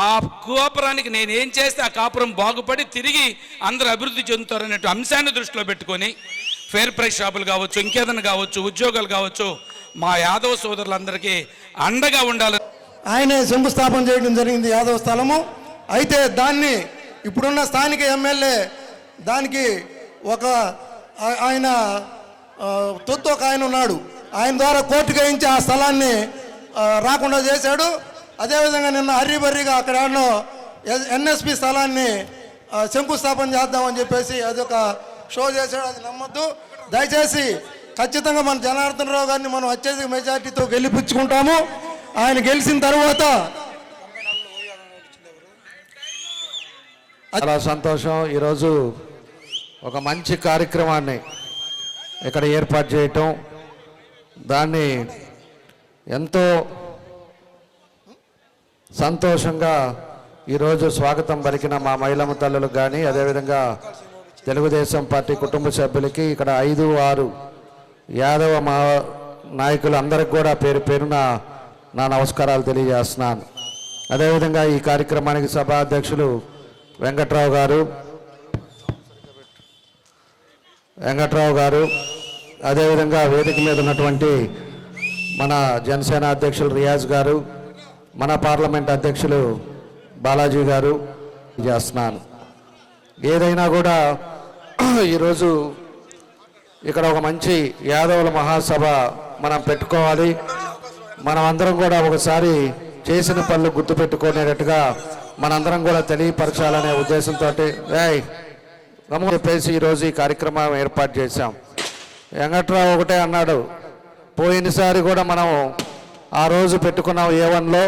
ఆ కాపురానికి నేనేం చేస్తే ఆ కాపురం బాగుపడి తిరిగి అందరూ అభివృద్ధి చెందుతారనే అంశాన్ని దృష్టిలో పెట్టుకొని ఫేర్ ప్రైస్ షాపులు కావచ్చు, ఇంకేదైనా కావచ్చు, ఉద్యోగాలు కావచ్చు, మా యాదవ సోదరులందరికీ అండగా ఉండాలి. ఆయనే శంకుస్థాపన చేయడం జరిగింది యాదవ స్థలము. అయితే దాన్ని ఇప్పుడున్న స్థానిక ఎమ్మెల్యే దానికి ఒక ఆయన తొత్తు ఒక ఆయన ఉన్నాడు, ఆయన ద్వారా కోర్టుకు వేయించి ఆ స్థలాన్ని రాకుండా చేశాడు. అదేవిధంగా నిన్న హర్రీబర్రీగా అక్కడ ఎన్ఎస్పి స్థలాన్ని శంకుస్థాపన చేద్దామని చెప్పేసి అదొక షో చేశాడు. అది నమ్మద్దు దయచేసి. ఖచ్చితంగా మన జనార్దన్ రావు గారిని మనం అత్యధిక మెజార్టీతో గెలిపించుకుంటాము. ఆయన గెలిచిన తర్వాత చాలా సంతోషం. ఈరోజు ఒక మంచి కార్యక్రమాన్ని ఇక్కడ ఏర్పాటు చేయటం, దాన్ని ఎంతో సంతోషంగా ఈరోజు స్వాగతం పలికిన మా మహిళమ్మ తల్లులకు కానీ, అదేవిధంగా తెలుగుదేశం పార్టీ కుటుంబ సభ్యులకి, ఇక్కడ 5, 6 యాదవ మా నాయకులు అందరికి కూడా పేరు పేరున నా నమస్కారాలు తెలియజేస్తున్నాను. అదేవిధంగా ఈ కార్యక్రమానికి సభా అధ్యక్షులు వెంకట్రావు గారు, అదేవిధంగా వేదిక మీద ఉన్నటువంటి మన జనసేన అధ్యక్షులు రియాజ్ గారు, మన పార్లమెంట్ అధ్యక్షులు బాలాజీ గారు చేస్తున్నాను. ఏదైనా కూడా ఈరోజు ఇక్కడ ఒక మంచి యాదవుల మహాసభ మనం పెట్టుకోవాలి. మనం అందరం కూడా ఒకసారి చేసిన పనులు గుర్తుపెట్టుకునేటట్టుగా మనందరం కూడా తెలియపరచాలనే ఉద్దేశంతో చెప్పేసి ఈరోజు ఈ కార్యక్రమం ఏర్పాటు చేశాం. వెంకట్రావు ఒకటే అన్నాడు, పోయినసారి కూడా మనం ఆ రోజు పెట్టుకున్నాం A1లో,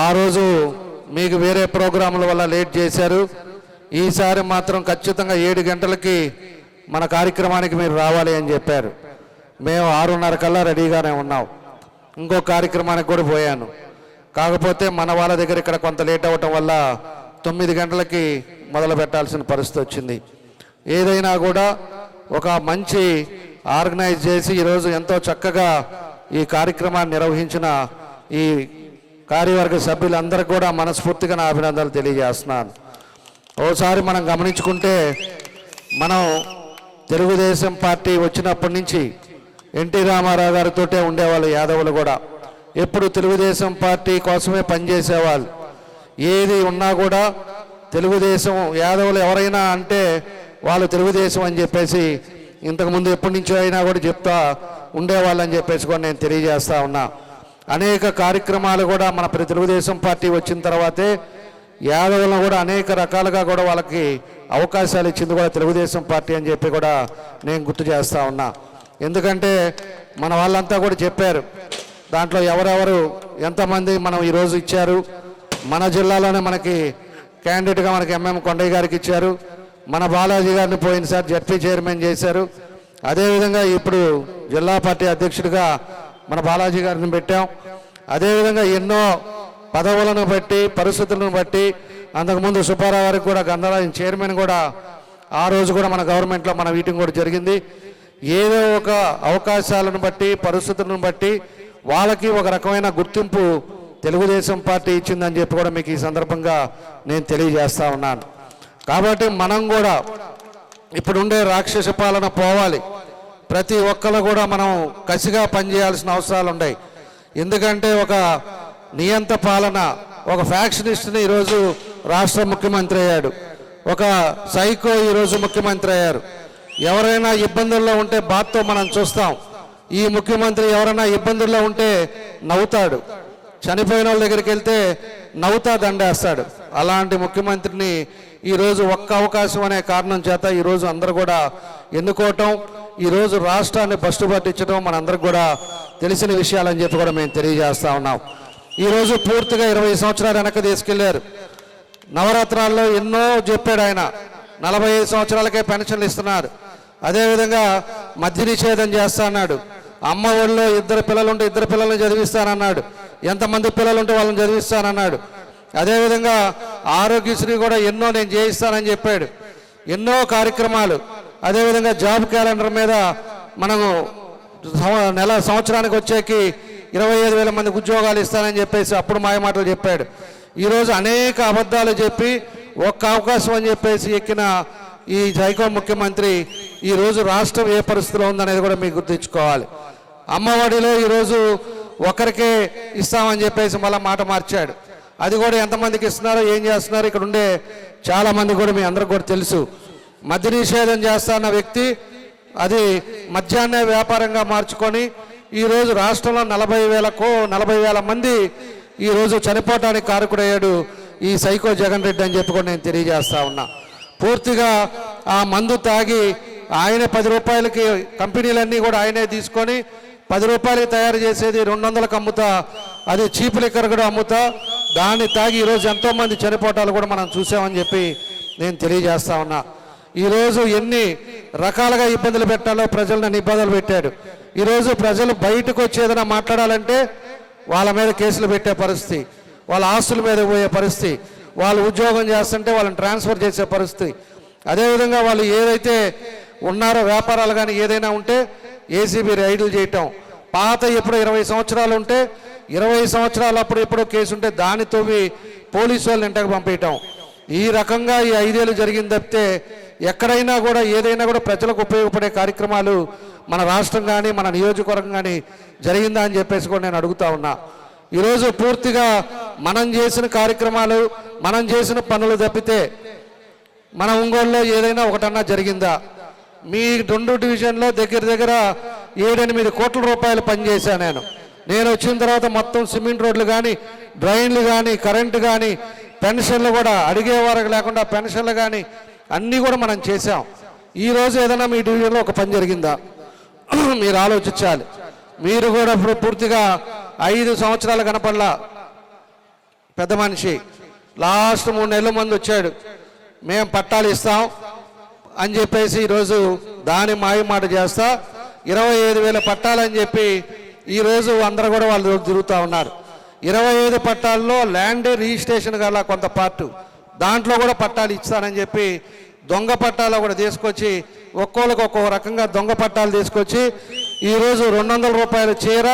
ఆ రోజు మీకు వేరే ప్రోగ్రాముల వల్ల లేట్ చేశారు, ఈసారి మాత్రం ఖచ్చితంగా 7 గంటలకి మన కార్యక్రమానికి మీరు రావాలి అని చెప్పారు. మేము 6:30 కల్లా రెడీగానే ఉన్నాం. ఇంకో కార్యక్రమానికి కూడా పోయాను. కాకపోతే మన వాళ్ళ దగ్గర ఇక్కడ కొంత లేట్ అవ్వటం వల్ల 9 గంటలకి మొదలు పెట్టాల్సిన పరిస్థితి వచ్చింది. ఏదైనా కూడా ఒక మంచి ఆర్గనైజ్ చేసి ఈరోజు ఎంతో చక్కగా ఈ కార్యక్రమాన్ని నిర్వహించిన ఈ కార్యవర్గ సభ్యులందరికీ కూడా మనస్ఫూర్తిగా నా అభినందనలు తెలియజేస్తున్నాను. ఓసారి మనం గమనించుకుంటే మనం తెలుగుదేశం పార్టీ వచ్చినప్పటి నుంచి ఎన్టీ రామారావు గారితోటే ఉండేవాళ్ళు యాదవులు కూడా. ఎప్పుడు తెలుగుదేశం పార్టీ కోసమే పనిచేసేవాళ్ళు. ఏది ఉన్నా కూడా తెలుగుదేశం యాదవులు ఎవరైనా అంటే వాళ్ళు తెలుగుదేశం అని చెప్పేసి ఇంతకుముందు ఎప్పటి నుంచో అయినా కూడా చెప్తా ఉండేవాళ్ళని చెప్పేసి కూడా నేను తెలియజేస్తా ఉన్నా. అనేక కార్యక్రమాలు కూడా మన తెలుగుదేశం పార్టీ వచ్చిన తర్వాతే యాదవులను కూడా అనేక రకాలుగా కూడా వాళ్ళకి అవకాశాలు ఇచ్చింది కూడా తెలుగుదేశం పార్టీ అని చెప్పి కూడా నేను గుర్తు చేస్తా ఉన్నా. ఎందుకంటే మన వాళ్ళంతా కూడా చెప్పారు, దాంట్లో ఎవరెవరు ఎంతమంది మనం ఈరోజు ఇచ్చారు. మన జిల్లాలోనే మనకి క్యాండిడేట్గా మనకి ఎంఎం కొండయ్య గారికి ఇచ్చారు. మన బాలాజీ గారిని పోయినసారి జడ్పీ చైర్మన్ చేశారు. అదేవిధంగా ఇప్పుడు జిల్లా పార్టీ అధ్యక్షుడిగా మన బాలాజీ గారిని పెట్టాం. అదేవిధంగా ఎన్నో పదవులను బట్టి పరిస్థితులను బట్టి అంతకుముందు సుబ్బారావు గారికి కూడా గంధరాజన్ చైర్మన్ కూడా ఆ రోజు కూడా మన గవర్నమెంట్లో మన మీటింగ్ కూడా జరిగింది. ఏదో ఒక అవకాశాలను బట్టి పరిస్థితులను బట్టి వాళ్ళకి ఒక రకమైన గుర్తింపు తెలుగుదేశం పార్టీ ఇచ్చిందని చెప్పి కూడా మీకు ఈ సందర్భంగా నేను తెలియజేస్తా ఉన్నాను. కాబట్టి మనం కూడా ఇప్పుడుండే రాక్షస పాలన పోవాలి. ప్రతి ఒక్కరు కూడా మనం కసిగా పనిచేయాల్సిన అవసరాలు ఉన్నాయి. ఎందుకంటే ఒక నియంత పాలన, ఒక ఫ్యాక్షనిస్ట్ని ఈరోజు రాష్ట్ర ముఖ్యమంత్రి అయ్యాడు. ఒక సైకో ఈరోజు ముఖ్యమంత్రి అయ్యారు. ఎవరైనా ఇబ్బందుల్లో ఉంటే బాధతో మనం చూస్తాం. ఈ ముఖ్యమంత్రి ఎవరైనా ఇబ్బందుల్లో ఉంటే నవ్వుతాడు. చనిపోయిన వాళ్ళ దగ్గరికి వెళ్తే నవ్వుతా దండేస్తాడు. అలాంటి ముఖ్యమంత్రిని ఈరోజు ఒక్క అవకాశం అనే కారణం చేత ఈరోజు అందరూ కూడా ఎన్నుకోవటం, ఈరోజు రాష్ట్రాన్ని బస్టు పట్టించడం మనందరికి కూడా తెలిసిన విషయాలని చెప్పి కూడా మేము తెలియజేస్తా ఉన్నాం. ఈరోజు పూర్తిగా 20 సంవత్సరాలు వెనక్కి తీసుకెళ్లారు. నవరత్నాల్లో ఎన్నో చెప్పాడు ఆయన. 45 సంవత్సరాలకే పెన్షన్లు ఇస్తున్నారు. అదేవిధంగా మద్య నిషేధం చేస్తా అన్నాడు. అమ్మ ఒళ్ళో 2 పిల్లలుంటే 2 పిల్లల్ని చదివిస్తానన్నాడు. ఎంతమంది పిల్లలుంటే వాళ్ళని చదివిస్తానన్నాడు. అదేవిధంగా ఆరోగ్యశ్రీ కూడా ఎన్నో నేను చేయిస్తానని చెప్పాడు. ఎన్నో కార్యక్రమాలు. అదేవిధంగా జాబ్ క్యాలెండర్ మీద మనము సంవత్సరానికి వచ్చేకి 25,000 మందికి ఉద్యోగాలు ఇస్తానని చెప్పేసి అప్పుడు మాయమాటలు చెప్పాడు. ఈరోజు అనేక అబద్ధాలు చెప్పి ఒక్క అవకాశం అని చెప్పేసి ఎక్కిన ఈ సైకో ముఖ్యమంత్రి ఈరోజు రాష్ట్రం ఏ పరిస్థితిలో ఉందనేది కూడా మీకు గుర్తుంచుకోవాలి. అమ్మఒడిలో ఈరోజు ఒకరికే ఇస్తామని చెప్పేసి మళ్ళీ మాట మార్చాడు. అది కూడా ఎంతమందికి ఇస్తున్నారో ఏం చేస్తున్నారో ఇక్కడ ఉండే చాలామంది కూడా మీ అందరికి కూడా తెలుసు. మద్య నిషేధం చేస్తున్న వ్యక్తి అది మద్యాన్నే వ్యాపారంగా మార్చుకొని ఈరోజు రాష్ట్రంలో 40,000 మంది ఈరోజు చనిపోవటానికి కారకుడయ్యాడు ఈ సైకో జగన్ రెడ్డి అని చెప్పి కూడా నేను తెలియజేస్తా ఉన్నా. పూర్తిగా ఆ మందు తాగి ఆయన 10 రూపాయలకి కంపెనీలన్నీ కూడా ఆయనే తీసుకొని 10 రూపాయలకి తయారు చేసేది 200లకు అమ్ముతా, అది చీప్ లిక్కర్ కూడా అమ్ముతా, దాన్ని తాగి ఈరోజు ఎంతోమంది చనిపోవటాలు కూడా మనం చూసామని చెప్పి నేను తెలియజేస్తా ఉన్నా. ఈరోజు ఎన్ని రకాలుగా ఇబ్బందులు పెట్టాలో ప్రజలను ఇబ్బందులు పెట్టాడు. ఈరోజు ప్రజలు బయటకు వచ్చి ఏదైనా మాట్లాడాలంటే వాళ్ళ మీద కేసులు పెట్టే పరిస్థితి, వాళ్ళ ఆస్తుల మీద పోయే పరిస్థితి, వాళ్ళు ఉద్యోగం చేస్తుంటే వాళ్ళని ట్రాన్స్ఫర్ చేసే పరిస్థితి. అదేవిధంగా వాళ్ళు ఏదైతే ఉన్నారో వ్యాపారాలు కానీ ఏదైనా ఉంటే ఏసీబీ రైడ్లు చేయటం, పాత ఎప్పుడో 20 సంవత్సరాలు ఉంటే 20 సంవత్సరాలు అప్పుడు ఎప్పుడో కేసు ఉంటే దానితో పోలీసు వాళ్ళని ఇంటకు పంపించటం. ఈ రకంగా ఈ 5 ఏళ్ళు జరిగింది తప్పితే ఎక్కడైనా కూడా ఏదైనా కూడా ప్రజలకు ఉపయోగపడే కార్యక్రమాలు మన రాష్ట్రం కానీ మన నియోజకవర్గం కానీ జరిగిందా అని చెప్పేసి కూడా నేను అడుగుతా ఉన్నా. ఈరోజు పూర్తిగా మనం చేసిన కార్యక్రమాలు మనం చేసిన పనులు తప్పితే మన ఒంగోలులో ఏదైనా ఒకటన్నా జరిగిందా? మీ 2 డివిజన్లో దగ్గర 7-8 కోట్ల రూపాయలు పనిచేశాను నేను వచ్చిన తర్వాత. మొత్తం సిమెంట్ రోడ్లు కానీ డ్రైన్లు కానీ కరెంటు కానీ పెన్షన్లు కూడా అడిగేవారికి లేకుండా పెన్షన్లు కానీ అన్నీ కూడా మనం చేశాం. ఈరోజు ఏదైనా మీ డివిజన్లో ఒక పని జరిగిందా మీరు ఆలోచించాలి. మీరు కూడా ఇప్పుడు పూర్తిగా 5 సంవత్సరాలు కనపడలా పెద్ద మనిషి. లాస్ట్ 3 నెలల ముందు వచ్చాడు, మేము పట్టాలు ఇస్తాం అని చెప్పేసి ఈరోజు దాని మాయమాట చేస్తా 25,000 పట్టాలని చెప్పి ఈరోజు అందరూ కూడా వాళ్ళు తిరుగుతూ ఉన్నారు. 25 పట్టాల్లో ల్యాండ్ రిజిస్ట్రేషన్ గల కొంత పార్ట్ దాంట్లో కూడా పట్టాలు ఇస్తానని చెప్పి దొంగ పట్టాలు కూడా తీసుకొచ్చి ఒక్కొక్కరికి ఒక్కొక్క రకంగా దొంగ పట్టాలు తీసుకొచ్చి ఈరోజు 200 రూపాయల చీర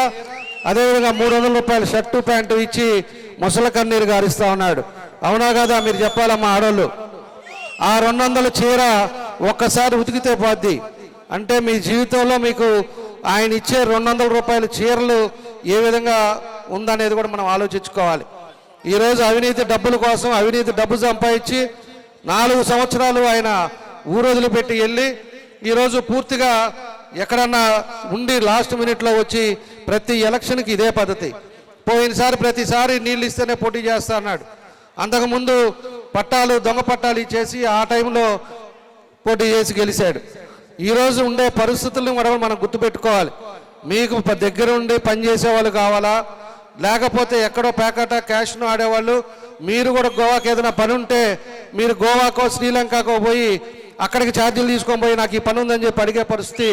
అదేవిధంగా 300 రూపాయలు షర్టు ప్యాంటు ఇచ్చి ముసల కన్నీరు గారిస్తూ ఉన్నాడు. అవునా కదా? మీరు చెప్పాలమ్మా ఆడోళ్ళు. ఆ 200 చీర ఒక్కసారి ఉతికితే పోద్ది. అంటే మీ జీవితంలో మీకు ఆయన ఇచ్చే 200 రూపాయల చీరలు ఏ విధంగా ఉందనేది కూడా మనం ఆలోచించుకోవాలి. ఈరోజు అవినీతి డబ్బుల కోసం అవినీతి డబ్బు సంపాదించి 4 సంవత్సరాలు ఆయన ఊరొదిలి పెట్టి వెళ్ళి ఈరోజు పూర్తిగా ఎక్కడన్నా ఉండి లాస్ట్ మినిట్లో వచ్చి ప్రతి ఎలక్షన్కి ఇదే పద్ధతి. పోయినసారి ప్రతిసారి నీళ్ళు ఇస్తేనే పోటీ చేస్తా అన్నాడు. అంతకుముందు పట్టాలు దొంగ పట్టాలు ఇచ్చేసి ఆ టైంలో పోటీ చేసి గెలిచాడు. ఈరోజు ఉండే పరిస్థితులను కూడా మనం గుర్తుపెట్టుకోవాలి. మీకు దగ్గర ఉండి పనిచేసే వాళ్ళు కావాలా, లేకపోతే ఎక్కడో ప్యాకెట్ క్యాష్ను ఆడేవాళ్ళు. మీరు కూడా గోవాకి ఏదైనా పని ఉంటే మీరు గోవాకో శ్రీలంకకో పోయి అక్కడికి ఛార్జీలు తీసుకొని పోయి నాకు ఈ పని ఉందని చెప్పి అడిగే పరిస్థితి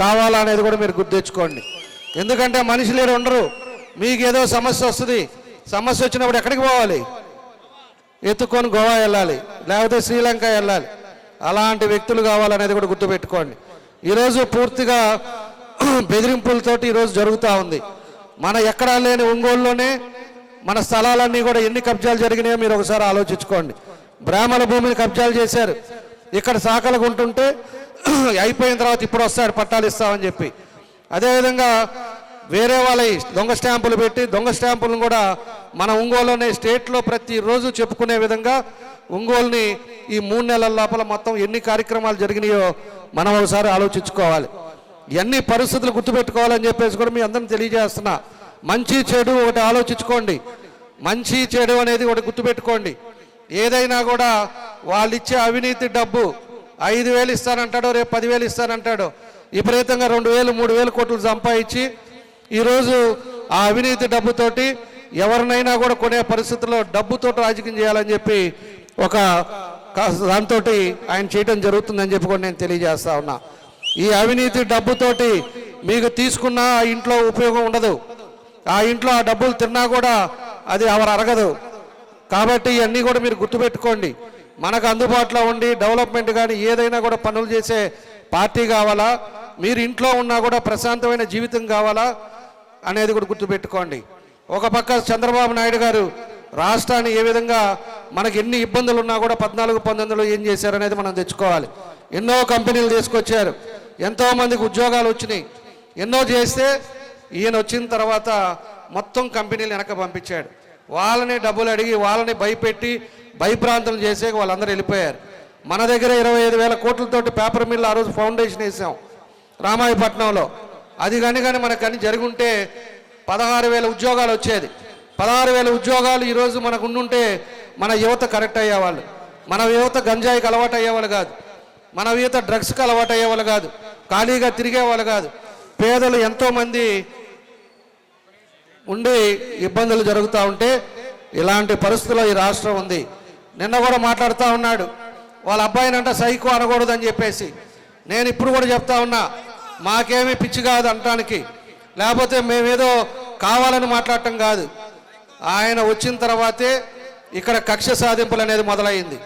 కావాలా అనేది కూడా మీరు గుర్తెచ్చుకోండి. ఎందుకంటే మనుషులు ఉండరు. మీకు ఏదో సమస్య వస్తుంది, సమస్య వచ్చినప్పుడు ఎక్కడికి పోవాలి? ఎత్తుకొని గోవా వెళ్ళాలి, లేకపోతే శ్రీలంక వెళ్ళాలి. అలాంటి వ్యక్తులు కావాలనేది కూడా గుర్తుపెట్టుకోండి. ఈరోజు పూర్తిగా బెదిరింపులతోటి ఈరోజు జరుగుతూ ఉంది. మన ఎక్కడా లేని ఒంగోలులోనే మన స్థలాలన్నీ కూడా ఎన్ని కబ్జాలు జరిగినాయో మీరు ఒకసారి ఆలోచించుకోండి. బ్రాహ్మణ భూమిని కబ్జాలు చేశారు. ఇక్కడ శాఖలకు ఉంటుంటే అయిపోయిన తర్వాత ఇప్పుడు వస్తాడు పట్టాలు ఇస్తామని చెప్పి. అదేవిధంగా వేరే వాళ్ళ దొంగ స్టాంపులు పెట్టి దొంగ స్టాంపులను కూడా మన ఒంగోలులోనే స్టేట్లో ప్రతిరోజు చెప్పుకునే విధంగా ఒంగోలుని ఈ 3 నెలల లోపల మొత్తం ఎన్ని కార్యక్రమాలు జరిగినాయో మనం ఒకసారి ఆలోచించుకోవాలి. ఇవన్నీ పరిస్థితులు గుర్తుపెట్టుకోవాలని చెప్పేసి కూడా మీ అందరిని తెలియజేస్తున్నా. మంచి చెడు ఒకటి ఆలోచించుకోండి. మంచి చెడు అనేది ఒకటి గుర్తుపెట్టుకోండి. ఏదైనా కూడా వాళ్ళు ఇచ్చే అవినీతి డబ్బు 5,000 ఇస్తానంటాడో రేపు 10,000 ఇస్తానంటాడో విపరీతంగా 2,000 3,000 కోట్లు సంపాదించి ఈరోజు ఆ అవినీతి డబ్బుతోటి ఎవరినైనా కూడా కొనే పరిస్థితుల్లో డబ్బుతో రాజకీయం చేయాలని చెప్పి ఒక దాంతో ఆయన చేయడం జరుగుతుందని చెప్పి కూడా నేను తెలియజేస్తా ఉన్నా. ఈ అవినీతి డబ్బుతోటి మీకు తీసుకున్న ఆ ఇంట్లో ఉపయోగం ఉండదు. ఆ ఇంట్లో ఆ డబ్బులు తిన్నా కూడా అది ఎవరు అరగదు. కాబట్టి ఇవన్నీ కూడా మీరు గుర్తుపెట్టుకోండి. మనకు అందుబాటులో ఉండి డెవలప్మెంట్ కానీ ఏదైనా కూడా పనులు చేసే పార్టీ కావాలా, మీరు ఇంట్లో ఉన్నా కూడా ప్రశాంతమైన జీవితం కావాలా అనేది కూడా గుర్తుపెట్టుకోండి. ఒక పక్క చంద్రబాబు నాయుడు గారు రాష్ట్రాన్ని ఏ విధంగా మనకి ఎన్ని ఇబ్బందులు ఉన్నా కూడా 14-19లో ఏం చేశారనేది మనం తెచ్చుకోవాలి. ఎన్నో కంపెనీలు తీసుకొచ్చారు, ఎంతోమందికి ఉద్యోగాలు వచ్చినాయి, ఎన్నో చేస్తే ఈయన వచ్చిన తర్వాత మొత్తం కంపెనీలు వెనక పంపించాడు. వాళ్ళని డబ్బులు అడిగి వాళ్ళని భయపెట్టి భయభ్రాంతులు చేసే వాళ్ళందరూ వెళ్ళిపోయారు. మన దగ్గర 25,000 కోట్లతోటి పేపర్ మిల్ ఆ రోజు ఫౌండేషన్ వేసాం రామాయపట్నంలో. అది కానీ మనకు కానీ జరుగుంటే 16,000 ఉద్యోగాలు వచ్చేది. 16,000 ఉద్యోగాలు ఈరోజు మనకు ఉండుంటే మన యువత కరెక్ట్ అయ్యేవాళ్ళు. మన యువత గంజాయికి అలవాటు అయ్యేవాళ్ళు కాదు, మన యువత డ్రగ్స్కి అలవాటు అయ్యేవాళ్ళు కాదు, ఖాళీగా తిరిగేవాళ్ళు కాదు. పేదలు ఎంతోమంది ఉండి ఇబ్బందులు జరుగుతూ ఉంటే ఇలాంటి పరిస్థితుల్లో ఈ రాష్ట్రం ఉంది. నిన్న కూడా మాట్లాడుతూ ఉన్నాడు, వాళ్ళ అబ్బాయినంట సైకో అనకూడదని చెప్పేసి. నేను ఇప్పుడు కూడా చెప్తా ఉన్నా, మాకేమీ పిచ్చి కాదు అనటానికి, లేకపోతే మేమేదో కావాలని మాట్లాడటం కాదు. ఆయన వచ్చిన తర్వాతే ఇక్కడ కక్ష సాధింపులు అనేది మొదలైంది.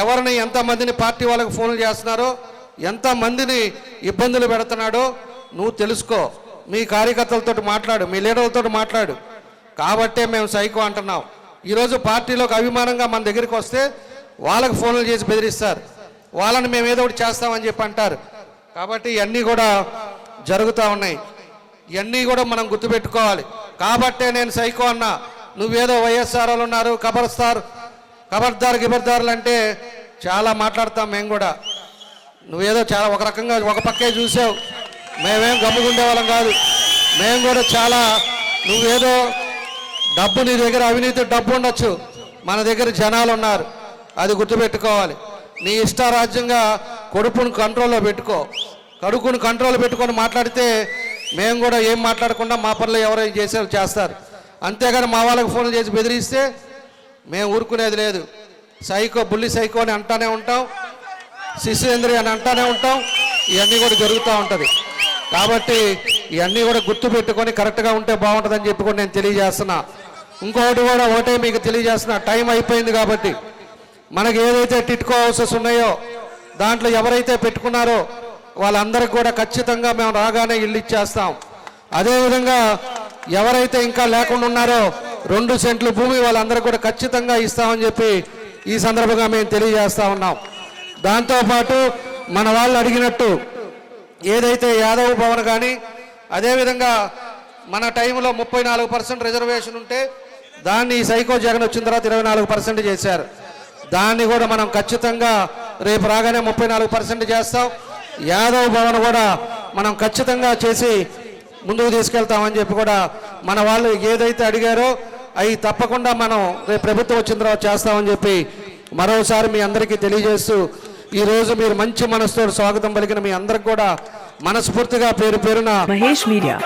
ఎవరిని ఎంతమందిని పార్టీ వాళ్ళకి ఫోన్లు చేస్తున్నారో, ఎంతమందిని ఇబ్బందులు పెడుతున్నాడో నువ్వు తెలుసుకో. మీ కార్యకర్తలతో మాట్లాడు, మీ లీడర్లతో మాట్లాడు. కాబట్టే మేము సైకో అంటున్నాం. ఈరోజు పార్టీలోకి అభిమానంగా మన దగ్గరికి వస్తే వాళ్ళకి ఫోన్లు చేసి బెదిరిస్తారు, వాళ్ళని మేము ఏదో ఒకటి చేస్తామని చెప్పి అంటారు. కాబట్టి ఇవన్నీ కూడా జరుగుతూ ఉన్నాయి. ఇవన్నీ కూడా మనం గుర్తుపెట్టుకోవాలి. కాబట్టే నేను సైకో అన్నా. నువ్వేదో వైఎస్ఆర్ వాళ్ళు ఉన్నారు, ఖబర్దార్ గిబర్దారులు అంటే చాలా మాట్లాడతాం మేము కూడా. నువ్వేదో చాలా ఒక రకంగా ఒక పక్కే చూసావు, మేమేం గమ్ముగుండే వాళ్ళం కాదు. మేము కూడా చాలా, నువ్వేదో డబ్బు, నీ దగ్గర అవినీతి డబ్బు ఉండొచ్చు, మన దగ్గర జనాలు ఉన్నారు, అది గుర్తుపెట్టుకోవాలి. నీ ఇష్టారాజ్యంగా కొడుకును కంట్రోల్లో పెట్టుకో. కడుపును కంట్రోల్ పెట్టుకొని మాట్లాడితే మేము కూడా ఏం మాట్లాడకుండా మా పనులు ఎవరైనా చేసేవాళ్ళు చేస్తారు. అంతేగాని మా వాళ్ళకి ఫోన్లు చేసి బెదిరిస్తే మేము ఊరుకునేది లేదు. సైకో, బుల్లి సైకో అని అంటానే ఉంటాం, శిశువేంద్రి అని అంటానే ఉంటాం. ఇవన్నీ కూడా జరుగుతూ ఉంటుంది. కాబట్టి ఇవన్నీ కూడా గుర్తు పెట్టుకొని కరెక్ట్గా ఉంటే బాగుంటుందని చెప్పి కూడా నేను తెలియజేస్తున్నా. ఇంకొకటి కూడా ఒకటే మీకు తెలియజేస్తున్నా, టైం అయిపోయింది కాబట్టి మనకి ఏదైతే టిట్కో హౌసెస్ ఉన్నాయో దాంట్లో ఎవరైతే పెట్టుకున్నారో వాళ్ళందరికీ కూడా ఖచ్చితంగా మేము రాగానే ఇల్లు ఇచ్చేస్తాం. అదేవిధంగా ఎవరైతే ఇంకా లేకుండా ఉన్నారో 2 సెంట్లు భూమి వాళ్ళందరికీ కూడా ఖచ్చితంగా ఇస్తామని చెప్పి ఈ సందర్భంగా మేము తెలియజేస్తా ఉన్నాం. దాంతోపాటు మన వాళ్ళు అడిగినట్టు ఏదైతే యాదవ్ భవన్ కానీ అదేవిధంగా మన టైంలో 34% రిజర్వేషన్ ఉంటే దాన్ని సైకో జగన్ వచ్చిన తర్వాత 24% చేశారు. దాన్ని కూడా మనం ఖచ్చితంగా రేపు రాగానే 34% చేస్తాం. యాదవ్ భవన్ కూడా మనం ఖచ్చితంగా చేసి ముందుకు తీసుకెళ్తామని చెప్పి కూడా మన వాళ్ళు ఏదైతే అడిగారో అవి తప్పకుండా మనం రేపు ప్రభుత్వం వచ్చిన తర్వాత చేస్తామని చెప్పి మరోసారి మీ అందరికీ తెలియజేస్తూ ఈరోజు మీరు మంచి మనసుతో స్వాగతం పలికిన మీ అందరికి కూడా మనస్ఫూర్తిగా పేరు పేరున Mahesh media.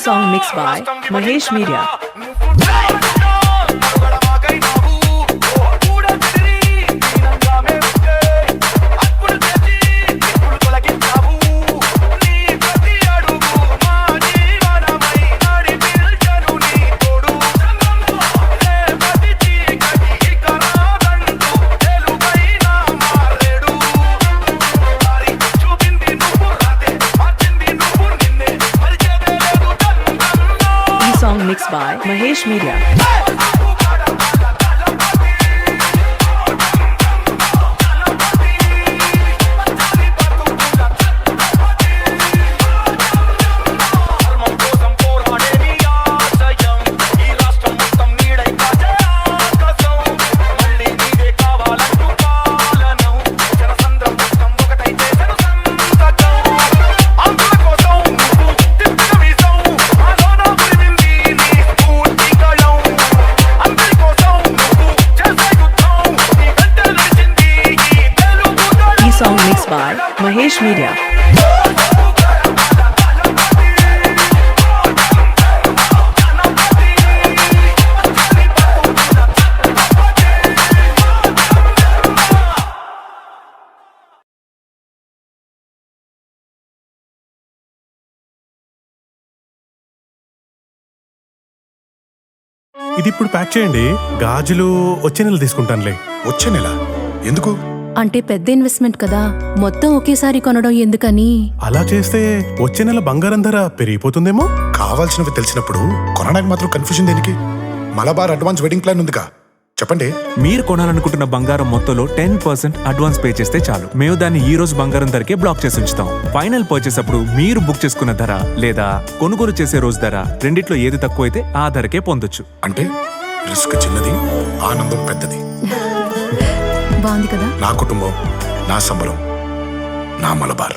Song mixed by Mahesh Media. Song mixed by Mahesh Media. Song mixed by Mahesh Media. ఇది ఇప్పుడు ప్యాక్ చేయండి. గాజులు వచ్చే నెల తీసుకుంటానులే. వచ్చే నెల ఎందుకు? అంటే పెద్ద ఇన్వెస్ట్మెంట్ కదా, మొత్తం ఒకేసారి కొనడం ఎందుకని. అలా చేస్తే వచ్చే నెల బంగారం ధర పెరిగిపోతుందేమో. కావాల్సినవి తెలిసినప్పుడు కొనడానికి మాత్రం కన్ఫ్యూజన్ దేనికి? మలబార్ అడ్వాన్స్ వెడ్డింగ్ ప్లాన్ ఉందిగా, చెప్పండి. మీరు కొనాలనుకుంటున్న బంగారం మొత్తంలో 10% అడ్వాన్స్ పే చేస్తే చాలు. మేము దాన్ని ఈ రోజు బంగారం ధరకే బ్లాక్ చేసి ఉంచుతాం. ఫైనల్ పర్చేస్ అప్పుడు మీరు బుక్ చేసుకున్న ధర లేదా కొనుగోలు చేసే రోజు ధర రెండిట్లో ఏది తక్కువైతే ఆ ధరకే పొందొచ్చు. అంటే రిస్క్ చిన్నది, ఆనందం పెద్దది. బాగుంది కదా. నా కుటుంబం, నా సంబరం, నా మలబార్.